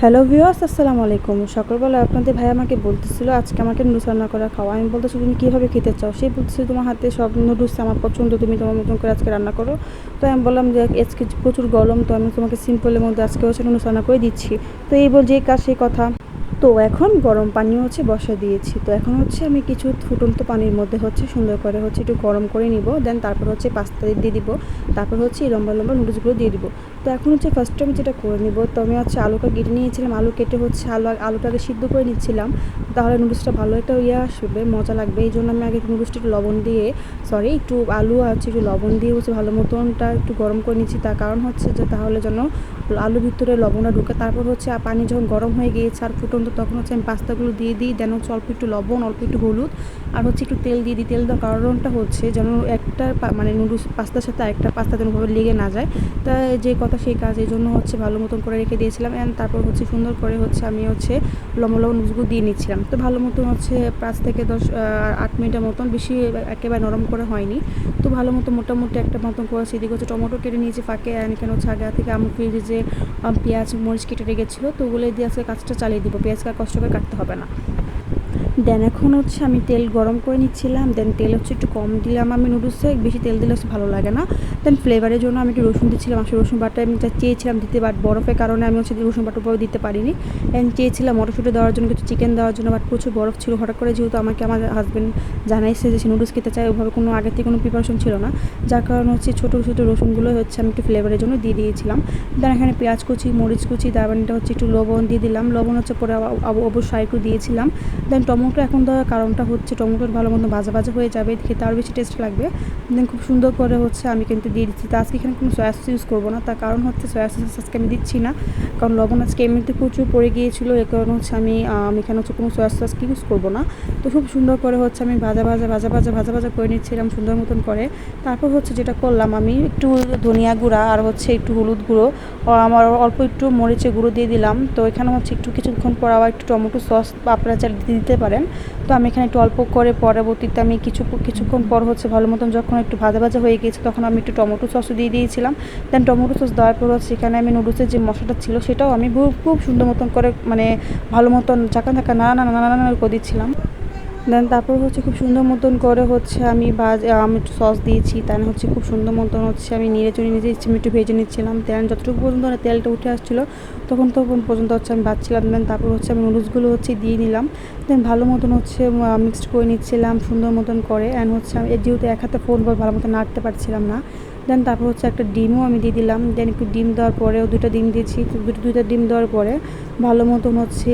Hello viewers, আসসালামু আলাইকুম। সকালবেলা আপনাদের ভাই আমাকে বলতেছিল আজকে আমাকে নুডলস রান্না করে খাওয়া। আমি বলতেছি তুমি কীভাবে খেতে চাও? সে বলতেছে তোমার হাতে সব নুডলস আমার পছন্দ, তুমি তোমার মতন করে আজকে রান্না করো। তো আমি বললাম যে আজকে প্রচুর গরম, তো আমি তোমাকে সিম্পলের মধ্যে আজকে হচ্ছে নুডলস রান্না করে দিচ্ছি। তো এই বল যে কাজ সেই কথা। তো এখন গরম পানিও হচ্ছে বসা দিয়েছি। তো এখন হচ্ছে আমি কিছু ফুটন্ত পানির মধ্যে হচ্ছে সুন্দর করে হচ্ছে একটু গরম করে নিব। দেন তারপর হচ্ছে পাস্তা দিয়ে দিব। তারপর হচ্ছে এই লম্বা লম্বা নুডলসগুলো দিয়ে দিব। তো এখন হচ্ছে ফার্স্টে আমি যেটা করে নিব, তো আমি হচ্ছে আলুটা কেটে নিয়েছিলাম। আলু কেটে হচ্ছে আলুটাকে সিদ্ধ করে নিচ্ছিলাম। তাহলে নুডলসটা ভালো একটা আসবে, মজা লাগবে। এই জন্য আমি আগে নুডলসটা একটু লবণ দিয়ে একটু আলু আর হচ্ছে একটু লবণ দিয়ে হচ্ছে ভালো মতনটা একটু গরম করে নিচ্ছি। তার কারণ হচ্ছে যে তাহলে যেন আলুর ভিতরে লবণটা ঢুকে। তারপর হচ্ছে পানি যখন গরম হয়ে গিয়েছে আর ফুটন্ত, তখন হচ্ছে আমি পাস্তাগুলো দিয়ে দিই। দেন হচ্ছে অল্প একটু লবণ, অল্প একটু হলুদ আর হচ্ছে একটু তেল দিয়ে দিই। তেল দেওয়ার কারণটা হচ্ছে যেন একটা মানে নুডলস পাস্তার সাথে আরেকটা পাস্তা যেন ভাবে লেগে না যায়। তা যে কথা সেই কাজ, এই জন্য হচ্ছে ভালো মতন করে রেখে দিয়েছিলাম। অ্যান্ড তারপর হচ্ছে সুন্দর করে হচ্ছে আমি হচ্ছে লম্বা লম্বা নুডলসগুলো দিয়ে নিচ্ছিলাম। তো ভালো মতন হচ্ছে 5 থেকে 8 মিনিটের মতন, বেশি একেবারে নরম করে হয়নি। তো ভালো মতো মোটামুটি একটা মতন করেছি। এদিকে হচ্ছে টমেটো কেটে নিয়েছি ফাঁকে। অ্যান্ড এখানে হচ্ছে আগে থেকে আমি ফ্রিজে পেঁয়াজ মরিচ কেটে রেখেছিলো, তো ওগুলো দিয়ে আজকে কাজটা চালিয়ে দিব। পেঁয়াজটা কষ্ট করে কাটতে হবে না। দেন এখন হচ্ছে আমি তেল গরম করে নিচ্ছিলাম। দেন তেল হচ্ছে একটু কম দিলাম। আমি নুডলসে বেশি তেল দিলে হচ্ছে ভালো লাগে না। দেন ফ্লেভারের জন্য আমি একটু রসুন দিচ্ছিলাম। আসলে রসুন বাটা আমি চেয়েছিলাম দিতে, বাট বরফের কারণে আমি হচ্ছে রসুন বাটার উপরে দিতে পারিনি। অ্যান্ড চেয়েছিলাম মটরশুঁটি দেওয়ার জন্য, কিছু চিকেন দেওয়ার জন্য, বাট প্রচুর বরফ ছিল। হঠাৎ করে যেহেতু আমাকে আমার হাজব্যান্ড জানাইছে যে সে নুডলস খেতে চায়, ওইভাবে কোনো আগে থেকে কোনো প্রিপারেশন ছিল না, যার কারণে হচ্ছে ছোটো ছোটো রসুনগুলো হচ্ছে আমি একটু ফ্লেভারের জন্য দিয়ে দিয়েছিলাম। দেন এখানে পেঁয়াজ কুচি মরিচ কুচি, তারপর এটা হচ্ছে একটু লবণ দিয়ে দিলাম। লবণ হচ্ছে পরে অবশ্যই একটু দিয়েছিলাম। দেন টমেটো এখন দেওয়ার কারণটা হচ্ছে টমেটোর ভালো মতো ভাজা ভাজা হয়ে যাবে, খেতে আরও বেশি টেস্ট লাগবে। দেন খুব সুন্দর করে হচ্ছে আমি কিন্তু দিয়ে দিচ্ছি। তো আজকে এখানে কোনো সয়া সস ইউজ করবো না, তার কারণ হচ্ছে সয়া সস আজকে আমি দিচ্ছি না, কারণ লবণ আজকে এমনিতে প্রচুর পড়ে গিয়েছিলো। এর কারণে হচ্ছে আমি এখানে হচ্ছে কোনো সয়া সস ইউজ করবো না। তো খুব সুন্দর করে হচ্ছে আমি ভাজা ভাজা করে নিচ্ছিলাম সুন্দর মতন করে। তারপর হচ্ছে যেটা করলাম, আমি একটু ধনিয়া গুঁড়া আর হচ্ছে একটু হলুদ গুঁড়ো, আমার অল্প একটু মরিচের গুঁড়ো দিয়ে দিলাম। তো এখানে হচ্ছে একটু কিছুক্ষণ পর আবার একটু টমেটো সস আপনারা চাইলে দিতে পারেন। তো আমি এখানে একটু অল্প করে পরবর্তীতে আমি কিছুক্ষণ পর হচ্ছে ভালো মতন যখন একটু ভাজা ভাজা হয়ে গিয়েছে, তখন আমি একটু টমেটো সসও দিয়ে দিয়েছিলাম। দেন টমেটো সস দেওয়ার পর হচ্ছে এখানে আমি নুডলসের যে মশলাটা ছিল সেটাও আমি খুব সুন্দর মতন করে মানে ভালো মতন ঝাঁকা নাড়া করে দিচ্ছিলাম। দেন তারপর হচ্ছে খুব সুন্দর মতন করে হচ্ছে আমি আমি একটু সস দিয়েছি। তাই হচ্ছে খুব সুন্দর মতন হচ্ছে আমি নিজে একটু ভেজে নিচ্ছিলাম। দেন যতটুকু পর্যন্ত তেলটা উঠে আসছিলো তখন পর্যন্ত হচ্ছে আমি ভাজছিলাম। দেন তারপর হচ্ছে আমি নুডলসগুলো হচ্ছে দিয়ে দিলাম। দেন ভালো মতন হচ্ছে মিক্সড করে নিচ্ছিলাম সুন্দর মতন করে। অ্যান্ড হচ্ছে আমি যেহেতু এক হাতে ফোন ভালো মতো নাড়তে পারছিলাম না, দেন তারপর হচ্ছে একটা ডিমও আমি দিয়ে দিলাম। দেন একটু ডিম দেওয়ার পরেও 2টা ডিম দিয়েছি। দুইটা ডিম দেওয়ার পরে ভালো মতন হচ্ছে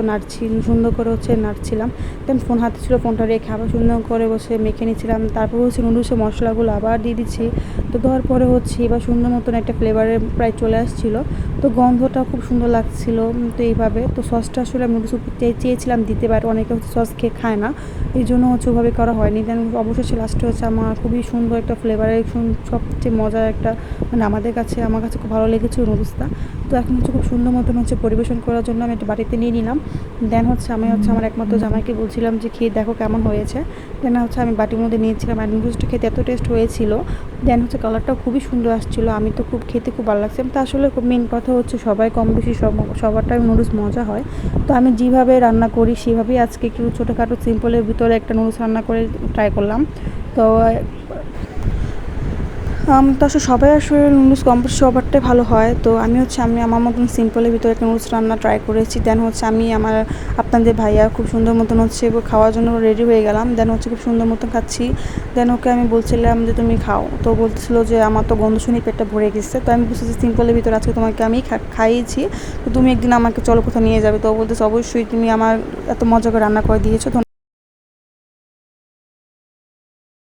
নাড়ছি সুন্দর করে হচ্ছে নাড়ছিলাম। দেন ফোন হাতে ছিল, ফোনটা রেখে আবার সুন্দর করে বসে মেখে নিচ্ছিলাম। তারপর হচ্ছে নুডলসের মশলাগুলো আবার দিয়ে দিচ্ছি। তো দেওয়ার পরে হচ্ছে এবার সুন্দর মতন একটা ফ্লেভারে প্রায় চলে আসছিলো। তো গন্ধটা খুব সুন্দর লাগছিল। তো এইভাবে তো সসটা আসলে আমি নুডলস চেয়েছিলাম দিতে, পারে অনেকে হচ্ছে সস খেয়ে খায় না, এই জন্য হচ্ছে ওভাবে করা হয়নি। দেন অবশেষে লাস্টে হচ্ছে আমার খুবই সুন্দর একটা ফ্লেভারের সবচেয়ে মজার একটা মানে আমার কাছে খুব ভালো লেগেছে নুডলসটা। তো এখন হচ্ছে খুব সুন্দর মতন হচ্ছে পরিবেশন করার জন্য আমি একটা বাটিতে নিয়ে নিলাম। দেন হচ্ছে আমি আমার একমাত্র জামাইকে বলছিলাম যে খেয়ে দেখো কেমন হয়েছে। দেন হচ্ছে আমি বাটির মধ্যে নিয়েছিলাম। আর নুডলসটা খেতে এত টেস্ট হয়েছিল। দেন হচ্ছে কালারটাও খুবই সুন্দর আসছিলো। আমি তো খেতে খুব ভালো লাগছে। তো আসলে মেন কথা হচ্ছে সবাই কম বেশি সবারটাই নুডলস মজা হয়। তো আমি যেভাবে রান্না করি সেভাবেই আজকে একটু ছোটোখাটো সিম্পলের ভিতরে একটা নুডলস রান্না করে ট্রাই করলাম। তো তো আসলে সবাই আসলে নুডলস কম বেশি সবারটাই ভালো হয়। তো আমি আমার মতন সিম্পলের ভিতরে একটা নুডলস রান্না ট্রাই করেছি। দেন হচ্ছে আমি আপনাদের ভাইয়া খুব সুন্দর মতন হচ্ছে খাওয়ার জন্য রেডি হয়ে গেলাম। দেন হচ্ছে খুব সুন্দর মতন খাচ্ছি। দেন ওকে আমি বলছিলাম যে তুমি খাও, তো বলছিল যে আমার তো গন্ধ শুনে পেটটা ভরে গেছে। তো আমি বলছি যে সিম্পলের ভিতরে আজকে তোমাকে আমি খাইয়েছি, তো তুমি একদিন আমাকে চলো কোথাও নিয়ে যাবে। তো বলতেছে অবশ্যই, তুমি আমার এত মজা করে রান্না করে দিয়েছো।